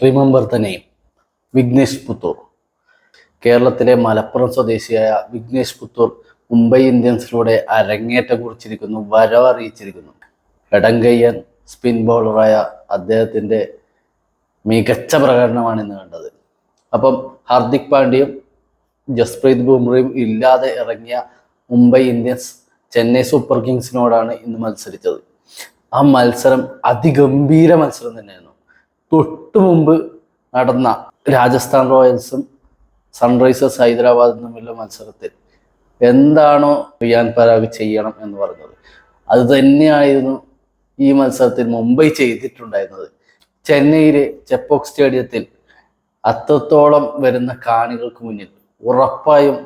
Remember the name Vignesh Puthur. കേരളത്തിലെ മലപ്പുറം സ്വദേശിയായ വിഘ്നേഷ് പുത്തൂർ മുംബൈ ഇന്ത്യൻസിലൂടെ അരങ്ങേറ്റം കുറിച്ചിരിക്കുന്നു, വരവറിയിച്ചിരിക്കുന്നു. എടങ്കയ്യൻ സ്പിൻ ബൗളറായ അദ്ദേഹത്തിൻ്റെ മികച്ച പ്രകടനമാണ് ഇന്ന് കണ്ടത്. അപ്പം ഹാർദിക് പാണ്ഡ്യയും ജസ്പ്രീത് ബുംറയും ഇല്ലാതെ ഇറങ്ങിയ മുംബൈ ഇന്ത്യൻസ് ചെന്നൈ സൂപ്പർ കിങ്സിനോടാണ് ഇന്ന് മത്സരിച്ചത്. ആ മത്സരം അതിഗംഭീര മത്സരം തന്നെയായിരുന്നു. തൊട്ടു മുമ്പ് നടന്ന രാജസ്ഥാൻ റോയൽസും സൺറൈസേഴ്സ് ഹൈദരാബാദും തമ്മിലുള്ള മത്സരത്തിൽ എന്താണോ റിയാൻ പരാഗ് ചെയ്യണം എന്ന് പറഞ്ഞത് അത് തന്നെയായിരുന്നു ഈ മത്സരത്തിൽ മുംബൈ ചെയ്തിട്ടുണ്ടായിരുന്നത്. ചെന്നൈയിലെ ചെപ്പോക്ക് സ്റ്റേഡിയത്തിൽ അത്രത്തോളം വരുന്ന കാണികൾക്ക് മുന്നിൽ ഉറപ്പായും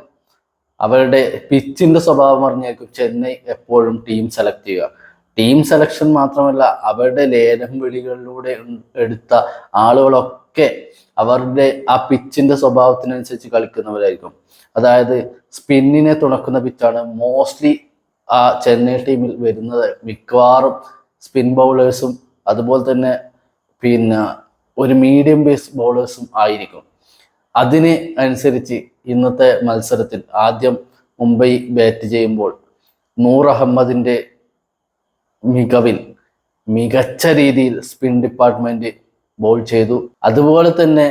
അവരുടെ പിച്ചിന്റെ സ്വഭാവം അറിഞ്ഞായിരിക്കും ചെന്നൈ എപ്പോഴും ടീം സെലക്ട് ചെയ്യുക. ടീം സെലക്ഷൻ മാത്രമല്ല, അവരുടെ ലേലം വിളികളിലൂടെ എടുത്ത ആളുകളൊക്കെ അവരുടെ ആ പിച്ചിന്റെ സ്വഭാവത്തിനനുസരിച്ച് കളിക്കുന്നവരായിരിക്കും. അതായത് സ്പിന്നിനെ തുണക്കുന്ന പിച്ചാണ് മോസ്റ്റ്ലി ആ ചെന്നൈ ടീമിൽ വരുന്നത്. മിക്കവാറും സ്പിൻ ബൗളേഴ്സും അതുപോലെ തന്നെ ഒരു മീഡിയം ബേസ് ബൗളേഴ്സും ആയിരിക്കും. അതിന് അനുസരിച്ച് ഇന്നത്തെ മത്സരത്തിൽ ആദ്യം മുംബൈ ബാറ്റ് ചെയ്യുമ്പോൾ നൂർ അഹമ്മദിൻ്റെ മികവിൽ മികച്ച രീതിയിൽ സ്പിൻ ഡിപ്പാർട്ട്മെന്റ് ബോൾ ചെയ്തു. അതുപോലെ തന്നെ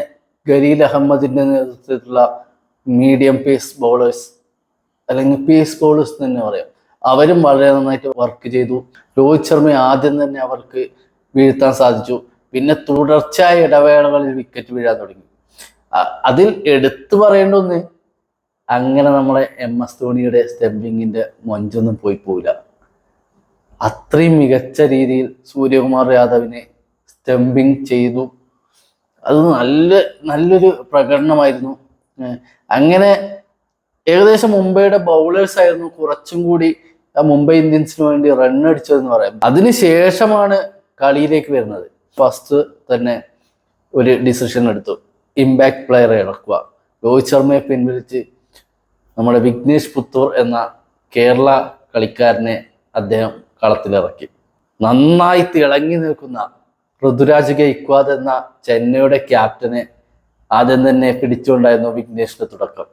ഖലീൽ അഹമ്മദിന്റെ നേതൃത്വത്തിലുള്ള മീഡിയം പേസ് ബൗളേഴ്സ് അല്ലെങ്കിൽ പേസ് ബൗളേഴ്സ് തന്നെ പറയാം, അവരും വളരെ നന്നായിട്ട് വർക്ക് ചെയ്തു. രോഹിത് ശർമ്മ ആദ്യം തന്നെ അവർക്ക് വീഴ്ത്താൻ സാധിച്ചു. പിന്നെ തുടർച്ചയായ ഇടവേളകളിൽ വിക്കറ്റ് വീഴാൻ തുടങ്ങി. അതിൽ എടുത്തു പറയേണ്ട ഒന്ന്, അങ്ങനെ നമ്മളെ MS ധോണിയുടെ സ്റ്റംപിങ്ങിന്റെ മൊഞ്ചൊന്നും പോയില്ല. അത്രയും മികച്ച രീതിയിൽ സൂര്യകുമാർ യാദവിനെ സ്റ്റംപിങ് ചെയ്തു. അത് നല്ലൊരു പ്രകടനമായിരുന്നു. അങ്ങനെ ഏകദേശം മുംബൈയുടെ ബൗളേഴ്സ് ആയിരുന്നു കുറച്ചും കൂടി മുംബൈ ഇന്ത്യൻസിന് വേണ്ടി റൺ അടിച്ചതെന്ന് പറയാം. അതിനുശേഷമാണ് കളിയിലേക്ക് വരുന്നത്. ഫസ്റ്റ് തന്നെ ഒരു ഡിസിഷൻ എടുത്തു, ഇമ്പാക്ട് പ്ലെയറെ ഇറക്കുക. രോഹിത് ശർമ്മയെ പിൻവലിച്ച് നമ്മുടെ വിഘ്നേഷ് പുത്തൂർ എന്ന കേരള കളിക്കാരനെ അദ്ദേഹം കളത്തിലിറക്കി. നന്നായി തിളങ്ങി നിൽക്കുന്ന ഋതുരാജ് ഗെയ്ക്വാദ് എന്ന ചെന്നൈയുടെ ക്യാപ്റ്റനെ ആദ്യം തന്നെ പിടിച്ചുകൊണ്ടായിരുന്നു വിഘ്നേഷിന്റെ തുടക്കം.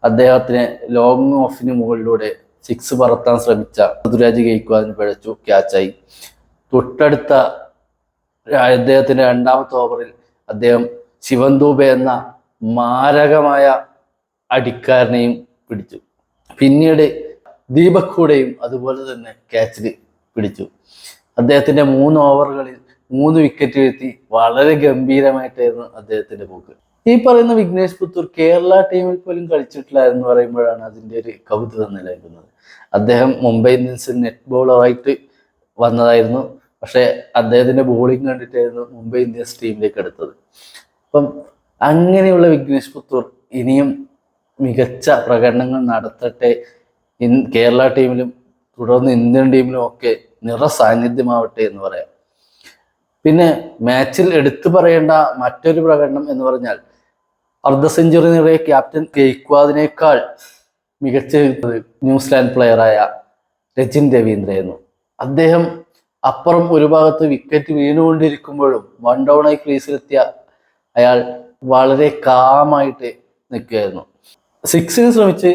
അദ്ദേഹത്തിന് ലോങ് ഓഫിന് മുകളിലൂടെ 6 പറത്താൻ ശ്രമിച്ച ഋതുരാജ് ഗെയ്ക്വാദിന് പിഴച്ചു, ക്യാച്ചായി. തൊട്ടടുത്ത അദ്ദേഹത്തിന്റെ രണ്ടാമത്തെ ഓവറിൽ അദ്ദേഹം ശിവൻ ദൂബെ എന്ന മാരകമായ അടിക്കാരനെയും പിടിച്ചു. പിന്നീട് ദീപക് ഹൂഡയും അതുപോലെ തന്നെ ക്യാച്ചിൽ പിടിച്ചു. അദ്ദേഹത്തിന്റെ 3 ഓവറുകളിൽ 3 വിക്കറ്റ് വീഴ്ത്തി വളരെ ഗംഭീരമായിട്ടായിരുന്നു അദ്ദേഹത്തിന്റെ പോക്ക്. ഈ പറയുന്ന വിഘ്നേഷ് പുത്തൂർ കേരള ടീമിൽ പോലും കളിച്ചിട്ടില്ല എന്ന് പറയുമ്പോഴാണ് അതിൻ്റെ ഒരു കൗതുകം നിലനിൽക്കുന്നത്. അദ്ദേഹം മുംബൈ ഇന്ത്യൻസിൽ നെറ്റ് ബോളറായിട്ട് വന്നതായിരുന്നു. പക്ഷെ അദ്ദേഹത്തിന്റെ ബോളിംഗ് കണ്ടിട്ടായിരുന്നു മുംബൈ ഇന്ത്യൻസ് ടീമിലേക്ക് എടുത്തത്. അപ്പം അങ്ങനെയുള്ള വിഘ്നേഷ് പുത്തൂർ ഇനിയും മികച്ച പ്രകടനങ്ങൾ നടത്തട്ടെ. കേരള ടീമിലും തുടർന്ന് ഇന്ത്യൻ ടീമിലും ഒക്കെ നിറസാന്നിധ്യമാവട്ടെ എന്ന് പറയാം. പിന്നെ മാച്ചിൽ എടുത്തു പറയേണ്ട മറ്റൊരു പ്രകടനം എന്ന് പറഞ്ഞാൽ അർദ്ധ സെഞ്ചുറി നേടിയ ക്യാപ്റ്റൻ ഗെയ്ക്വാദിനേക്കാൾ മികച്ച ന്യൂസിലാൻഡ് പ്ലെയറായ രജിൻ രവീന്ദ്രയായിരുന്നു. അദ്ദേഹം അപ്പുറം ഒരു ഭാഗത്ത് വിക്കറ്റ് വീണുകൊണ്ടിരിക്കുമ്പോഴും 1 ഡൗണായി ക്രീസിലെത്തിയ അയാൾ വളരെ കാമായിട്ട് നിൽക്കുകയായിരുന്നു. 6ന് ശ്രമിച്ച്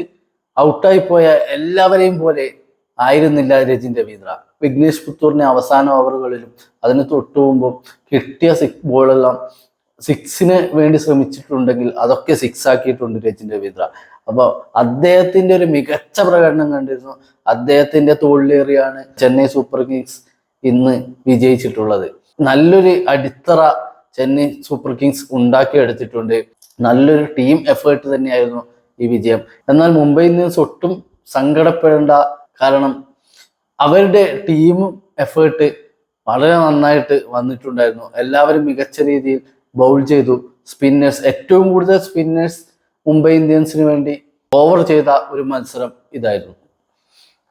ഔട്ടായി പോയ എല്ലാവരെയും പോലെ ആയിരുന്നില്ല രജിൻ രവീന്ദ്ര. വിഘ്നേഷ് പുത്തൂറിനെ അവസാന ഓവറുകളിലും അതിന് തൊട്ടുമുമ്പും കിട്ടിയ ബോളെല്ലാം 6ന് വേണ്ടി ശ്രമിച്ചിട്ടുണ്ടെങ്കിൽ അതൊക്കെ 6 ആക്കിയിട്ടുണ്ട് രജിൻ രവീന്ദ്ര. അപ്പോൾ അദ്ദേഹത്തിന്റെ ഒരു മികച്ച പ്രകടനം കണ്ടിരുന്നു. അദ്ദേഹത്തിന്റെ തോളിലേറിയാണ് ചെന്നൈ സൂപ്പർ കിങ്സ് ഇന്ന് വിജയിച്ചിട്ടുള്ളത്. നല്ലൊരു അടിത്തറ ചെന്നൈ സൂപ്പർ കിങ്സ് ഉണ്ടാക്കിയെടുത്തിട്ടുണ്ട്. നല്ലൊരു ടീം എഫേർട്ട് തന്നെയായിരുന്നു ഈ വിജയം. എന്നാൽ മുംബൈ ഇന്ത്യൻസ് ഒട്ടും സങ്കടപ്പെടേണ്ട, കാരണം അവരുടെ ടീം എഫേർട്ട് വളരെ നന്നായിട്ട് വന്നിട്ടുണ്ടായിരുന്നു. എല്ലാവരും മികച്ച രീതിയിൽ ബൗൾ ചെയ്തു. ഏറ്റവും കൂടുതൽ സ്പിന്നേഴ്സ് മുംബൈ ഇന്ത്യൻസിന് വേണ്ടി ഓവർ ചെയ്ത ഒരു മത്സരം ഇതായിരുന്നു.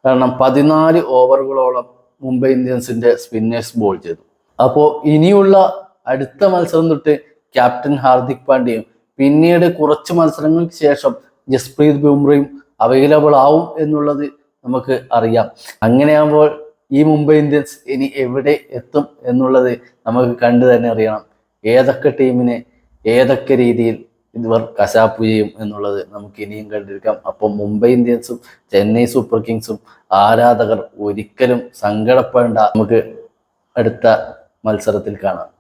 കാരണം 14 ഓവറുകളോളം മുംബൈ ഇന്ത്യൻസിന്റെ സ്പിന്നേഴ്സ് ബോൾ ചെയ്തു. അപ്പോൾ ഇനിയുള്ള അടുത്ത മത്സരം തൊട്ട് ക്യാപ്റ്റൻ ഹാർദിക് പാണ്ഡ്യയും പിന്നീട് കുറച്ച് മത്സരങ്ങൾക്ക് ശേഷം ജസ്പ്രീത് ബുംറയും അവൈലബിൾ ആവും എന്നുള്ളത് നമുക്ക് അറിയാം. അങ്ങനെയാകുമ്പോൾ ഈ മുംബൈ ഇന്ത്യൻസ് ഇനി എവിടെ എത്തും എന്നുള്ളത് നമുക്ക് കണ്ടു തന്നെ അറിയണം. ഏതൊക്കെ ടീമിനെ ഏതൊക്കെ രീതിയിൽ ഇവർ കശാപ്പ് ചെയ്യും എന്നുള്ളത് നമുക്ക് ഇനിയും കണ്ടിരിക്കാം. അപ്പം മുംബൈ ഇന്ത്യൻസും ചെന്നൈ സൂപ്പർ കിങ്സും ആരാധകർ ഒരിക്കലും സങ്കടപ്പെടേണ്ട. നമുക്ക് അടുത്ത മത്സരത്തിൽ കാണാം.